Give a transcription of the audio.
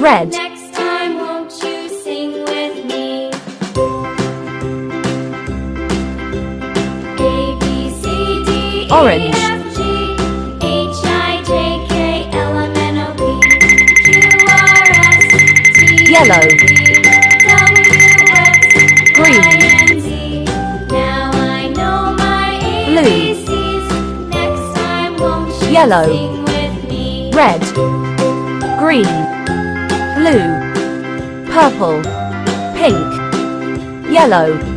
Red. Next time, won't you sing with me? A, B, C, D, Orange. E, F, G, H, I, J, K, L, M, N, O, P, Q, R, S, T, Yellow. U, W, X, Green. Y, and Z. Now I know my Blue. ABCs. Next time, won't you Yellow. sing with me? Red, green, blue, purple, pink, yellow.